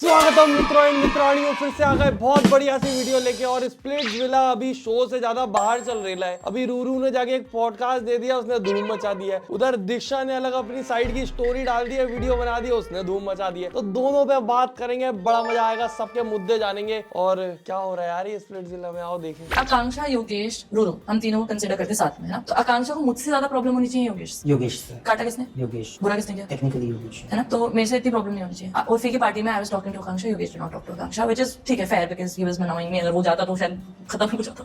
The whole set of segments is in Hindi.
स्वागतम मित्रों एंड मित्राणियों, फिर से आ गए बहुत बढ़िया सी वीडियो लेके। और स्प्लिट्सविला अभी शो से ज्यादा बाहर चल रहा है। अभी रूरू ने जाके एक पॉडकास्ट दे दिया, उसने धूम मचा दी है। उधर दिक्षा ने अलग अपनी साइड की स्टोरी डाल दी है, वीडियो बना दी, उसने धूम मचा दी है। तो दोनों पे बात करेंगे, बड़ा मजा आएगा, सबके मुद्दे जानेंगे और क्या हो रहा है यार ये स्प्लिट्सविला में। आओ देखें। आकांक्षा, योगेश, रूरू, हम तीनों कंसिडर करते साथ में ना। तो आकांक्षा को मुझसे ज्यादा प्रॉब्लम होनी चाहिए योगेश से। काटा किसने? योगेश। बुरा किसने किया? टेक्निकली योगेश है ना। तो मेरे से इतनी प्रॉब्लम नहीं होनी चाहिए। उर्फी की पार्टी में I was talking to Akanksha, Yogesh did not talk to Akanksha, which is ठीक है, फेयर, बिकॉज़ ही वाज मनाउइंग मी। अगर वो जाता तो शायद खत्म हो जाता।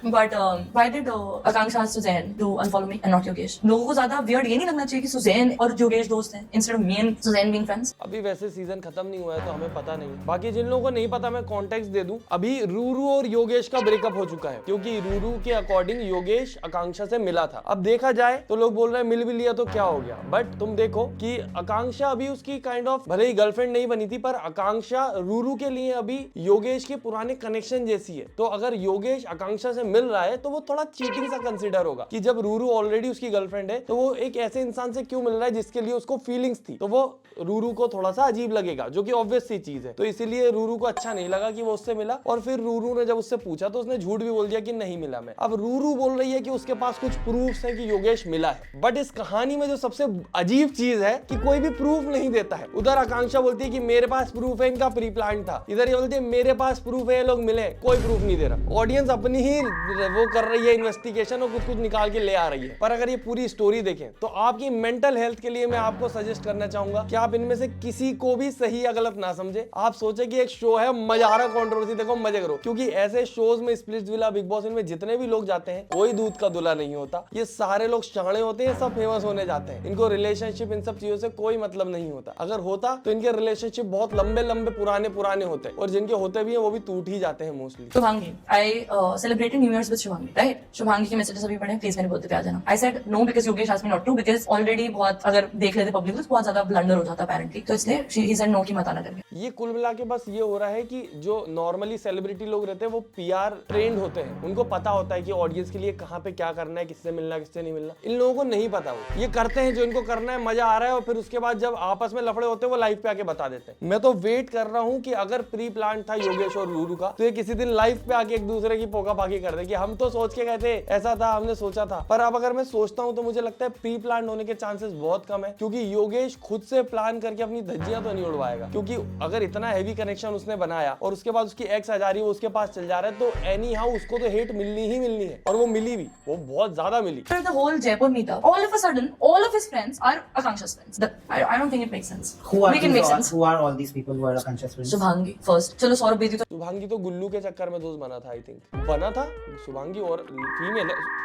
But why did Akanksha ask Suzanne to unfollow me and not Yogesh? लोगों को ज्यादा वियर्ड ये नहीं लगना चाहिए कि सुजैन और योगेश दोस्त हैं instead of me and Suzanne being friends? अभी वैसे सीजन खत्म नहीं हुआ है तो हमें पता नहीं। बाकी जिन लोगों को नहीं पता, मैं कॉन्टेक्स्ट दे दूं। अभी रूरू और योगेश का ब्रेकअप हो चुका है, क्योंकि रूरू के अकॉर्डिंग योगेश आकांक्षा से मिला था। अब देखा जाए तो लोग बोल रहे हैं मिल भी लिया तो क्या हो गया, बट तुम देखो कि आकांक्षा अभी उसकी काइंड ऑफ भले ही गर्लफ्रेंड नहीं बनी थी, पर आकांक्षा रूरू के लिए अभी योगेश के पुराने कनेक्शन जैसी है। तो अगर योगेश आकांक्षा से मिल रहा है तो वो थोड़ा चीटिंग सा कंसिडर होगा कि जब रूरू ऑलरेडी उसकी गर्लफ्रेंड है तो वो एक ऐसे इंसान से क्यों मिल रहा है जिसके लिए उसको फीलिंग्स थी। तो वो रूरू को थोड़ा सा अजीब लगेगा, जो कि ऑब्वियस सी चीज है। तो इसीलिए रूरू को अच्छा नहीं लगा कि वो उससे मिला। और फिर रूरू ने जब उससे पूछा तो उसने झूठ भी बोल दिया कि नहीं मिला मैं। अब रूरू बोल रही है कि उसके पास कुछ प्रूफ्स है कि योगेश मिला है, बट इस कहानी में जो सबसे अजीब चीज है कि कोई भी प्रूफ नहीं देता है। उधर आकांक्षा बोलती है कि मेरे पास प्रूफ है इनका प्री प्लान था, इधर ये बोलती है मेरे पास प्रूफ है ये लोग मिले, कोई प्रूफ नहीं दे रहा। ऑडियंस अपनी ही वो कर रही है इन्वेस्टिगेशन और कुछ निकाल के ले आ रही है। पर अगर ये पूरी स्टोरी देखें तो आपकी मेंटल हेल्थ के लिए मैं आपको सजेस्ट करना चाहूंगा कि आप इनमें से किसी को भी सही या गलत ना समझे। आप सोचे कि एक शो है, मजा आ रहा, कंट्रोवर्सी देखो, मजे करो। क्योंकि ऐसे शोज में, स्प्लिट्सविला, बिग बॉस, इनमें जितने भी लोग जाते हैं कोई दूध का दूल्हा नहीं होता। ये सारे लोग शाणे होते हैं, सब फेमस होने जाते हैं। इनको रिलेशनशिप इन सब चीजों से कोई मतलब नहीं होता। अगर होता तो इनके रिलेशनशिप बहुत लंबे लंबे पुराने होते, और जिनके होते भी हैं वो भी टूट ही जाते हैं mostly. Shubhangi, I celebrated new years with Shubhangi, right? Shubhangi के मैसेजेस अभी पढ़े, प्लीज मेरे बर्थडे पे आ जाना। I said no because Yogesh asked me not to, because already बहुत अगर देख लेते पब्लिक तो बहुत ज्यादा ब्लंडर हो जाता अपेरेंटली, तो इसलिए ही सेड नो कि मत आना करके। ये कुल मिला के बस ये हो रहा है कि जो नॉर्मली सेलिब्रिटी लोग रहते हैं वो पीआर ट्रेंड होते हैं, उनको पता होता है कि ऑडियंस के लिए कहाँ पे क्या करना है, किससे मिलना किससे नहीं मिलना। इन लोगों को नहीं पता, वो ये करते हैं जो इनको करना है, मजा आ रहा है, और फिर उसके बाद जब आपस में लफड़े होते हैं वो लाइव पे आके बता देते हैं। मैं तो वेट कर रहा हूँ कि अगर प्री प्लान था योगेश और रूरू का तो ये किसी दिन लाइव पे आके एक दूसरे की पोका पाकी कर दे कि हम तो सोच के गए थे, ऐसा था, हमने सोचा था। पर अब अगर मैं सोचता हूँ तो मुझे लगता है प्री प्लान होने के चांसेस बहुत कम है, क्योंकि योगेश खुद से प्लान करके अपनी धज्जियां तो नहीं उड़वाएगा। क्योंकि अगर इतना हैवी कनेक्शन उसने बनाया और उसके बाद उसकी एक्स आ जा रही है, वो उसके पास चल जा रहा है, तो एनी हाउ उसको तो हेट मिलनी ही मिलनी है। और वो मिली भी, वो बहुत ज्यादा मिली। After the whole Jaipur meetup, all of a sudden, all of his friends are Akanksha's friends. I don't think it makes sense. Make it make sense. Who are all these people who are Akanksha's friends? Shubhangi first, चलो सौरभ बेदी तो शुभांगी तो गुल्लू के चक्कर में दोस्त बना था, आई थिंक बना था। शुभांगी और फीमेल है,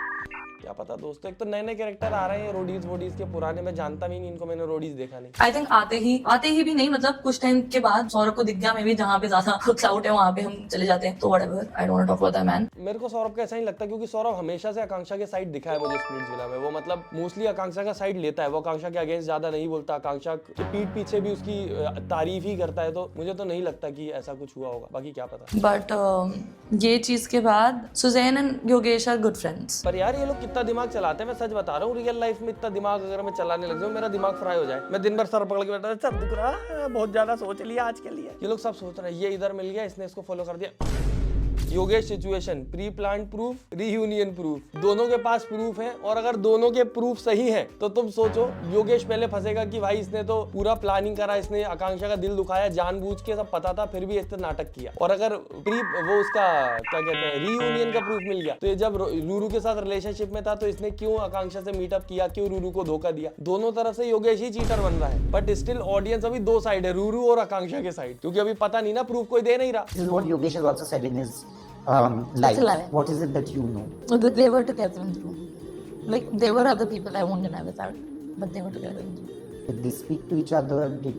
क्या पता दोस्तों। एक तो नए नए कैरेक्टर आ रहे हैं रोडीज वोडीज के, पुराने मैं जानता भी नहीं इनको, मैंने रोडीज देखा नहीं। आई थिंक आते ही भी नहीं, मतलब कुछ टाइम के बाद सौरभ को दिख गया मे भी जहाँ पे ज्यादा क्लाउड है वहाँ पे हम चले जाते हैं। तो whatever, I don't want to talk about that man. मेरे को सौरभ का ऐसा ही लगता है, क्योंकि सौरभ हमेशा से आकांक्षा के साइड दिखा है मुझे स्प्लिट्सविला में। वो मतलब मोस्टली आकांक्षा का साइड लेता है, वो आकांक्षा के अगेंस्ट ज्यादा नहीं बोलता, आकांक्षा के पीठ पीछे भी उसकी तारीफ ही करता है। तो मुझे तो नहीं लगता कि ऐसा कुछ हुआ होगा, बाकी क्या पता। बट ये चीज के बाद Suzanne and Yogesh are good friends. पर यार ये लोग कितना दिमाग चलाते हैं, मैं सच बता रहा हूँ। रियल लाइफ में इतना दिमाग अगर मैं चलाने लग जाऊँ, मेरा दिमाग फ्राई हो जाए। मैं दिन भर सर पकड़ के बैठा, सर दुख रहा, बहुत ज्यादा सोच लिया आज के लिए। ये लोग सब सोच रहे हैं ये इधर मिल गया, इसने इसको फॉलो कर दिया। Yogesh situation, pre plan proof, reunion proof, दोनों के पास प्रूफ है। और अगर दोनों के प्रूफ सही है तो तुम सोचो, योगेश पहले फंसेगा कि भाई इसने तो पूरा प्लानिंग करा, इसने आकांक्षा का दिल दुखाया जानबूझ के, सब पता था, फिर भी इस तरह नाटक किया। और अगर वो उसका क्या कहते हैं रीयूनियन का प्रूफ मिल गया, तो ये जब रूरू के साथ रिलेशनशिप में था तो इसने क्यों आकांक्षा से मीटअप किया, क्यों रूरू को धोखा दिया। दोनों तरफ से योगेश ही चीटर बन रहा है। बट स्टिल ऑडियंस अभी दो साइड है, रूरू और आकांक्षा के साइड, क्योंकि अभी पता नहीं ना, प्रूफ कोई दे नहीं रहा। This is what Yogesh has also said in his life. It's a lie. What is it that you know? That they were together in the room. Like, there were other people, I won't deny that, but they were together in the room. Did they speak to each other?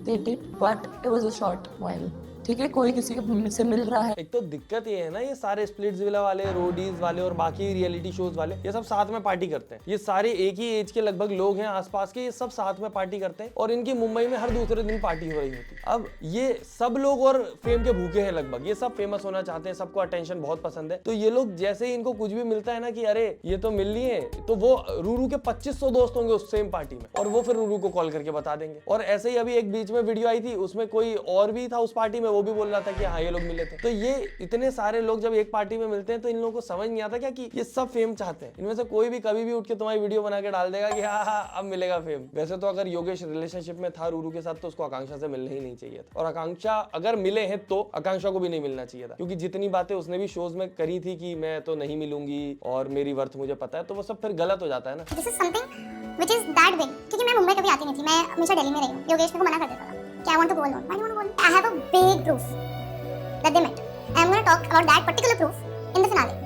They did, but it was a short while. ठीक है, कोई किसी के से मिल रहा है। एक तो दिक्कत ये है ना, ये सारे स्प्लिट्सविला वाले, रोडीज वाले और बाकी रियलिटी शोज वाले, ये सब साथ में पार्टी करते हैं। ये सारे एक ही एज के लगभग लोग हैं आसपास के, ये सब साथ में पार्टी करते हैं और इनकी मुंबई में हर दूसरे दिन पार्टी हो रही होती है। अब ये सब लोग और फेम के भूखे हैं लगभग, ये सब फेमस होना चाहते हैं, सबको अटेंशन बहुत पसंद है। तो ये लोग जैसे ही इनको कुछ भी मिलता है ना कि अरे ये तो मिल रही है, तो वो रूरू के 2500 दोस्त होंगे उस सेम पार्टी में और वो फिर रूरू को कॉल करके बता देंगे। और ऐसे ही अभी एक बीच में वीडियो आई थी, उसमें कोई और भी था उस पार्टी में, वो भी बोल रहा था कि हाँ ये लोग मिले थे। तो ये इतने सारे लोग जब एक पार्टी में मिलते हैं तो इन लोगों को समझ नहीं आता क्या कि ये सब फेम चाहते हैं। इनमें से कोई भी कभी भी उठ के तुम्हारी वीडियो बना के डाल देगा कि हाँ हाँ अब मिलेगा फेम। वैसे तो अगर योगेश रिलेशनशिप में था रूरू के साथ तो उसको आकांक्षा से मिलना ही नहीं चाहिए था, और आकांक्षा अगर मिले हैं तो आकांक्षा को भी नहीं मिलना चाहिए था, क्योंकि जितनी बातें उसने भी शोज में करी थी कि मैं तो नहीं मिलूंगी और मेरी वर्थ मुझे पता है, तो वो सब फिर गलत हो जाता है ना। This is something which is that big, क्योंकि मैं मुंबई कभी आती नहीं थी, मैं हमेशा दिल्ली में रही हूं। योगेश मेरे को मना कर देता था कि I want to go alone, I don't want, I have a big proof that they met. I am gonna talk about that particular proof in the finale.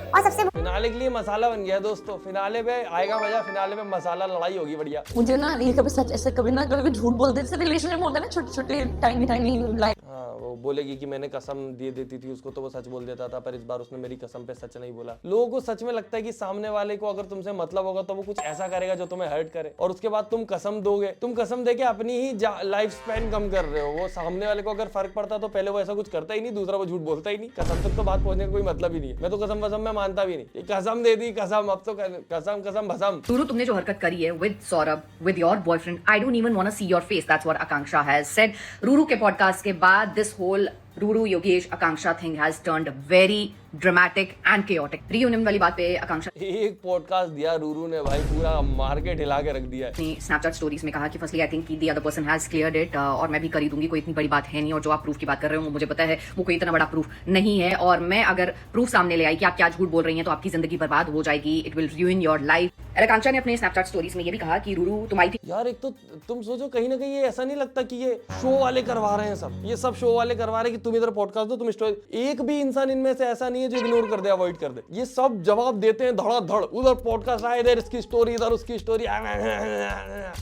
और सबसे फिनाले के लिए मसाला बन गया दोस्तों, फिनाले पे आएगा मजा, फिनाले में मसाला लड़ाई होगी बढ़िया। मुझे ना ये कभी सच ऐसे कभी ना कभी झूठ बोलते जैसे रिलेशनशिप होता है ना, छोटे छोटे टाइनी टाइनी लाइक। हाँ वो बोलेगी कि मैंने कसम दे देती थी उसको तो वो सच बोल देता था, पर इस बार उसने मेरी कसम पे सच नहीं बोला। लोगों को सच में लगता है कि सामने वाले को अगर तुमसे मतलब होगा तो वो कुछ ऐसा करेगा जो तुम्हें हर्ट करे, और उसके बाद तुम कसम दोगे। तुम कसम देके अपनी ही लाइफ स्पैन कम कर रहे हो। वो सामने वाले को अगर फर्क पड़ता तो पहले वो ऐसा कुछ करता ही नहीं, दूसरा वो झूठ बोलता ही नहीं। कसम तक तो बात पहुंचने का कोई मतलब ही नहीं है। मैं तो कसम वसम में मानता भी नहीं, कसम दे दी कसम, अब तो कसम कसम भसम। रूरू, तुमने जो हरकत करी है with Saurabh, with your boyfriend, I don't even want to see your face, that's what Akanksha has said. Ruru के पॉडकास्ट के बाद this whole Ruru Yogesh Akanksha thing has turned very dramatic and chaotic. Reunion वाली बात पे आकांक्षा एक पॉडकास्ट दिया रूरू ने भाई, पूरा मार्केट हिला के रख दिया है। ने स्नैपचैट स्टोरीज में कहा कि फर्स्टली आई थिंक कि the other person has cleared it, और मैं भी करी दूंगी, कोई इतनी बड़ी बात है नहीं, और जो आप प्रूफ की बात कर रहे हो मुझे पता है वो कोई इतना बड़ा प्रूफ नहीं है, और मैं अगर प्रूफ सामने ले आई कि आप क्या झूठ बोल रही हैं तो आपकी जिंदगी बर्बाद हो जाएगी, it will ruin your life. Akanksha ने अपने स्नैपचैट स्टोरीज में ये भी कहा कि रूरू तुम्हारी थी। यार एक तो तुम सोचो कहीं ना कहीं ये ऐसा नहीं लगता कि ये शो वाले करवा रहे हैं, सब ये सब शो वाले करवा रहे हैं कि तुम इधर पॉडकास्ट दो, तुम स्टोरी। एक भी इंसान इनमें से ऐसा नहीं है जो इग्नोर कर दे, अवॉइड कर दे। ये सब जवाब देते हैं धड़ाधड़, उधर पॉडकास्ट आए, इधर इसकी स्टोरी, इधर उसकी स्टोरी।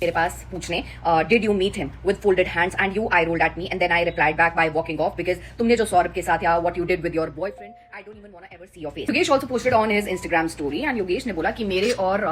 मेरे पास पूछने did you meet him with folded hands and you eye rolled at me and then I replied back by walking off, because तुमने जो सौरभ के साथ या what you did with your boyfriend, I don't even want to ever see your face. Yogesh also posted on his Instagram story and Yogesh ने बोला कि मेरे और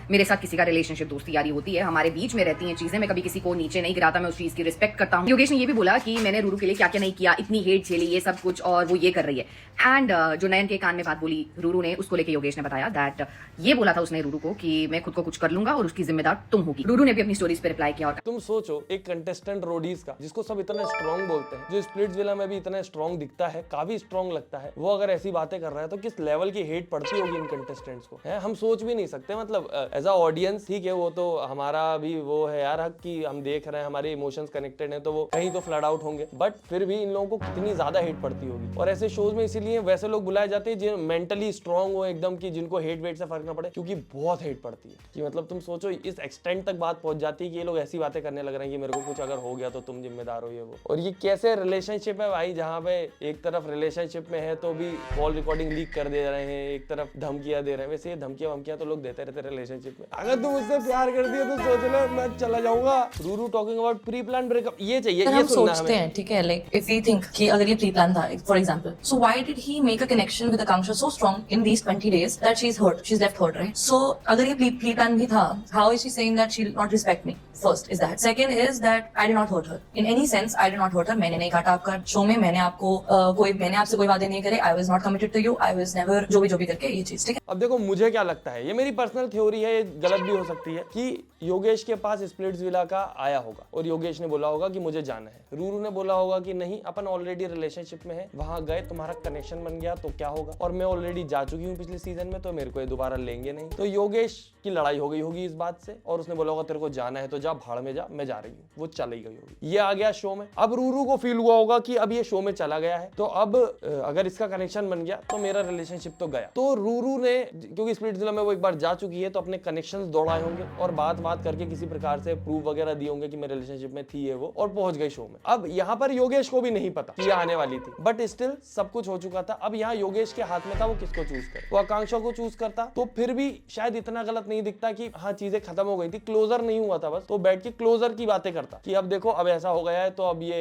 मेरे साथ किसी का रिलेशनशिप दोस्ती यारी होती है, हमारे बीच में रहती हैं चीजें, मैं कभी किसी को नीचे नहीं गिराता, मैं उस चीज की रिस्पेक्ट करता हूं। योगेश ने ये भी बोला कि मैंने रूरू के लिए क्या क्या नहीं किया, इतनी हेट झेली, ये सब कुछ, और वो ये कर रही है। एंड जो नयन के कान में बात बोली रूरू ने, उसको लेके योगेश ने बताया दैट ये बोला था उसने रूरू को कि मैं खुद को कुछ कर लूंगा और उसकी जिम्मेदार तुम होगी। रूरू ने भी अपनी स्टोरीज पे रिप्लाई किया। और तुम सोचो एक कंटेस्टेंट रोडीज का, जिसको सब इतना स्ट्रॉन्ग बोलते हैं, जो स्प्लिट्सविला में भी इतना स्ट्रॉन्ग दिखता है, काफी स्ट्रॉन्ग लगता है, वो अगर ऐसी बातें कर रहा है तो किस लेवल की हेट पड़ती होगी इन कंटेस्टेंट्स को, है हम सोच भी नहीं सकते। मतलब एज अ ऑडियंस ठीक है, वो तो हमारा भी वो है यार हक कि हम देख रहे हैं, हमारे इमोशंस कनेक्टेड हैं, तो वो कहीं तो फ्लड आउट होंगे, बट फिर भी इन लोगों को कितनी ज्यादा हेट पड़ती होगी। और ऐसे शोज में इसीलिए वैसे लोग बुलाए जाते हैं जो मेंटली स्ट्रॉन्ग हो एकदम, की जिनको हेट वेट से फर्क ना पड़े, क्योंकि बहुत हेट पड़ती है। कि मतलब तुम सोचो इस एक्सटेंट तक बात पहुंच जाती है कि ये लोग ऐसी बातें करने लग रहे हैं कि मेरे को कुछ अगर हो गया तो तुम जिम्मेदार हो, ये वो। और ये कैसे रिलेशनशिप है भाई, जहाँ पे एक तरफ रिलेशनशिप में है तो भी कॉल रिकॉर्डिंग लीक कर दे रहे हैं, एक तरफ धमकियां दे रहे हैं। वैसे ये धमकियां वमकियां तो लोग देते रहते हैं रिलेशनशिप में। अगर तुम उससे प्यार करती है तो सोच लो मैं चला जाऊंगा। Ruru talking about pre plan breakup, ये चाहिए, ये हम सुनना सोचते हमें। हैं ठीक है, लाइक इफ वी थिंक कि अगर ये प्री प्लान था for example, so why did he make a connection with Akanksha so strong in these 20 days that she is hurt, she is left hurt, right? So अगर ये प्री प्लान भी था, how is she saying that she will not respect me? First is that, second is that I did not hurt her in any sense, I did not hurt her, मैंने नहीं काटा आपका शो में, मैंने आपको मैंने आपसे कोई वादे नहीं करे, I was not committed to you, I was never जो भी करके ये चीज, ठीक है? अब देखो मुझे क्या लगता है, ये मेरी पर्सनल थ्योरी है, ये गलत भी हो सकती है, कि योगेश के पास स्प्लिट्सविला का आया होगा और योगेश ने बोला होगा कि मुझे जाना है। रूरू ने बोला होगा कि नहीं अपन ऑलरेडी रिलेशनशिप में है, वहां गए तुम्हारा कनेक्शन बन गया तो क्या होगा, और मैं ऑलरेडी जा चुकी हूँ पिछले सीजन में, तो मेरे को ये दोबारा लेंगे नहीं। तो योगेश की लड़ाई हो गई होगी इस बात से, और उसने बोला होगा तेरे को जाना है तो जा, भाड़ में जा, मैं जा रही हूँ, वो चली गई होगी। ये आ गया शो में। अब रूरू को फील हुआ होगा कि अब ये शो में चला गया है, तो अब अगर इसका कनेक्शन बन गया तो मेरा रिलेशनशिप तो गया। तो रूरू ने, क्योंकि स्प्लिट्सविला में वो एक बार जा चुकी है, तो अपने कनेक्शंस दौड़ाए होंगे और बात बात करके किसी प्रकार से प्रूफ वगैरह दिए होंगे कि मैं रिलेशनशिप में थी, है वो, और पहुंच गई शो में। अब यहाँ पर योगेश को भी नहीं पता कि ये आने वाली थी, बट स्टिल सब कुछ हो चुका था। अब यहाँ योगेश के हाथ में था वो किसको चूज करे। वो आकांक्षा को चूज करता तो फिर भी शायद इतना गलत नहीं दिखता कि हाँ चीजें खत्म हो गई थी, क्लोजर नहीं हुआ था बस, तो बैठ के क्लोजर की बातें करता कि अब देखो अब ऐसा हो गया है तो अब ये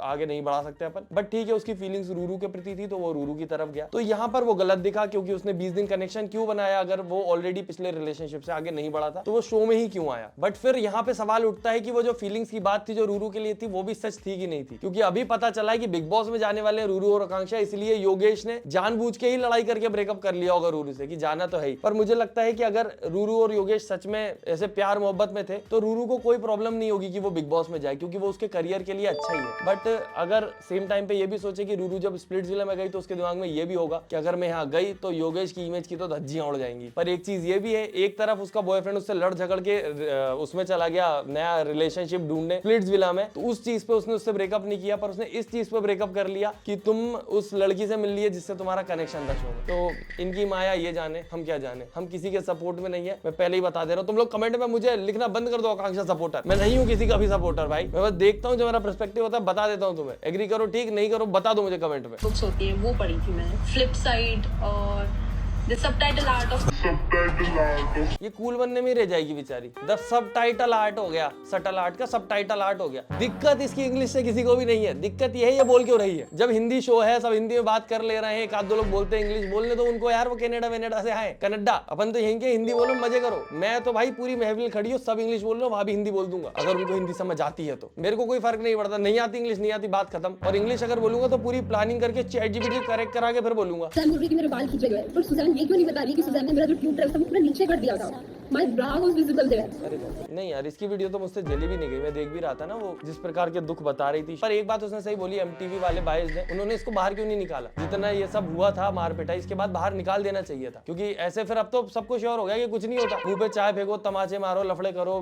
आगे नहीं बढ़ा सकते अपन। बट ठीक है, उसकी फीलिंग्स रूरू के प्रति थी तो वो रूरू की तरफ गया। तो यहाँ पर वो गलत दिखा, क्योंकि उसने 20 दिन कनेक्शन क्यों बनाया अगर वो ऑलरेडी पिछले रिलेशनशिप से आगे नहीं बढ़ा था, तो वो शो में ही क्यों आया। बट फिर यहाँ पे सवाल उठता है कि वो जो फीलिंग्स की बात थी जो रूरू के लिए थी वो भी सच थी कि नहीं थी, क्योंकि अभी पता चला है कि बिग बॉस में जाने वाले रूरू और आकांक्षा, इसलिए योगेश ने जानबूझ के ही लड़ाई करके ब्रेकअप कर लिया होगा रूरू से कि जाना तो है ही। पर मुझे लगता है कि अगर रूरू और योगेश सच में ऐसे प्यार मोहब्बत में थे तो रूरू को कोई प्रॉब्लम नहीं होगी कि वो बिग बॉस में जाए, क्योंकि वो उसके करियर के लिए अच्छा ही है। बट अगर सेम टाइम पे ये भी सोचे कि रूरू जब स्प्लिट्सविला में गई तो उसके दिमाग में ये भी होगा कि अगर मैं यहाँ गई तो योगेश की इमेज की तो धज्जियां उड़ जाएंगी। पर एक चीज ये भी है, एक तरफ उसका बॉयफ्रेंड उससे लड़ झगड़ के उसमें चला गया नया रिलेशनशिप ढूंढने स्प्लिट्सविला में, तो उस चीज पे उसने उससे ब्रेकअप नहीं किया, पर उसने इस चीज पे ब्रेकअप कर लिया कि तुम उस लड़की से मिल लिए जिससे तुम्हारा कनेक्शन था शो में। तो इनकी माया ये जाने, हम क्या जाने, हम किसी के सपोर्ट में नहीं है। मैं पहले ही बता दे रहा हूँ, तुम लोग कमेंट में मुझे लिखना बंद कर दो आकांक्षा सपोर्टर, मैं नहीं हूँ किसी का भी सपोर्टर भाई। मैं बस देखता हूँ, जो मेरा पर्सपेक्टिव होता है बता देता हूँ तुम्हें, एग्री करो ठीक, नहीं करो बता दो मुझे कमेंट में। बुक्स होती है वो पढ़ी थी मैंने, फ्लिप साइड और द सबटाइटल आर्ट ऑफ। ये कूल बनने में ही रह जाएगी बेचारी। द सबटाइटल आर्ट हो गया, सटल आर्ट का सबटाइटल आर्ट हो गया। दिक्कत इसकी इंग्लिश से किसी को भी नहीं है, दिक्कत ये है ये बोल क्यों रही है। जब हिंदी शो है सब हिंदी में बात कर ले रहे हैं, एक आध दो लोग बोलते हैं इंग्लिश, बोलने दो उनको यार, वो कनाडा से आए, कनाडा, अपन तो यहीं के हिंदी बोलो मजे करो। मैं तो भाई पूरी महफिल खड़ी हो, सब इंग्लिश बोल रहे हो, वहां भी हिंदी बोल दूंगा अगर उनको हिंदी समझ आती है तो, मेरे को कोई फर्क नहीं पड़ता। नहीं आती इंग्लिश नहीं आती, बात खत्म। और इंग्लिश अगर बोलूंगा तो पूरी प्लानिंग करके ChatGPT करेक्ट करा के फिर बोलूंगा। मेरे बाल खींचे गए, पर सुजान ये क्यों नहीं बता रही कि सुजान ने मेरा जो ट्यूब ड्रेस था पूरा नीचे कर दिया था। My bra was visible there. अरे नहीं यार, इसकी वीडियो तो मुझसे जली भी नहीं गई, मैं देख भी रहा था ना वो जिस प्रकार के दुख बता रही थी। पर एक बात उसने सही बोली, MTV वाले बायज ने, उन्होंने इसको बाहर क्यों नहीं निकाला। जितना ये सब हुआ था मार पिटाई, इसके बाद बाहर निकाल देना चाहिए था, क्योंकि ऐसे फिर अब तो सबको श्योर हो गया कि कुछ नहीं होता। मुंह पे चाय फेंको, तमाचे मारो, लफड़े करो,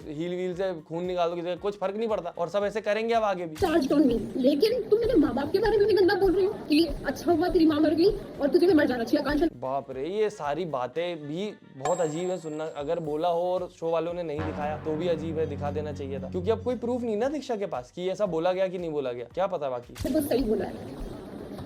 हील वील से खून निकालो, किसी कुछ फर्क नहीं पड़ता, और सब ऐसे करेंगे अब आगे भी। चार्ज ऑन मी, लेकिन तुम मेरे माँ बाप के बारे में भी गंदा बोल रही हो कि अच्छा हुआ तेरी माँ मर गई और तुझे भी मर जाना चाहिए। आकांक्षा बाप रे, ये सारी बातें भी बहुत अजीब है सुनना। अगर बोला हो और शो वालों ने नहीं दिखाया तो भी अजीब है, दिखा देना चाहिए था, क्योंकि अब कोई प्रूफ नहीं ना दीक्षा के पास कि ऐसा बोला गया कि नहीं बोला गया, क्या पता बाकी। बस सही बोला है,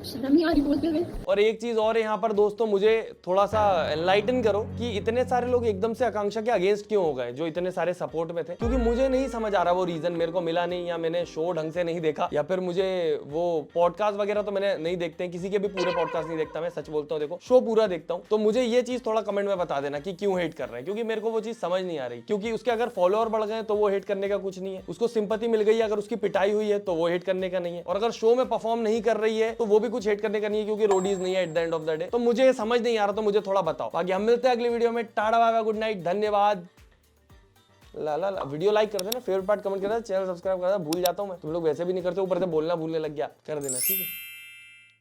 शर्म नहीं आ रही बोलते हुए। और एक चीज और यहाँ पर दोस्तों, मुझे थोड़ा सा एनलाइटन करो कि इतने सारे लोग एकदम से आकांक्षा के अगेंस्ट क्यों हो गए, जो इतने सारे सपोर्ट में थे, क्योंकि मुझे नहीं समझ आ रहा वो रीजन, मेरे को मिला नहीं, या मैंने शो ढंग से नहीं देखा, या फिर मुझे वो पॉडकास्ट वगैरह तो मैंने नहीं देखते हैं, किसी के भी पूरे पॉडकास्ट नहीं देखता मैं, सच बोलता हूँ, देखो शो पूरा देखता हूँ। तो मुझे ये चीज थोड़ा कमेंट में बता देना कि क्यों हेट कर रहे हैं, क्योंकि मेरे को वो चीज समझ नहीं आ रही। क्योंकि उसके अगर फॉलोअर बढ़ गए तो वो हेट करने का कुछ नहीं है, उसको सिंपैथी मिल गई, अगर उसकी पिटाई हुई है तो वो हेट करने का नहीं है, और अगर शो में परफॉर्म नहीं कर रही है तो वो भी कुछ हेट करने का नहीं है, क्योंकि रोडीज नहीं है at the end of the day. तो मुझे समझ नहीं आ रहा, तो मुझे थोड़ा बताओ। बाकी हम मिलते हैं अगली वीडियो में, tata bye bye, good night, धन्यवाद। ला वीडियो लाइक कर देना, फेवरेट पार्ट कमेंट कर देना, चैनल सब्सक्राइब कर देना, भूल जाता हूं मैं, तुम लोग वैसे भी नहीं करते, ऊपर से बोलना भूलने लग गया, कर देना ठीक है।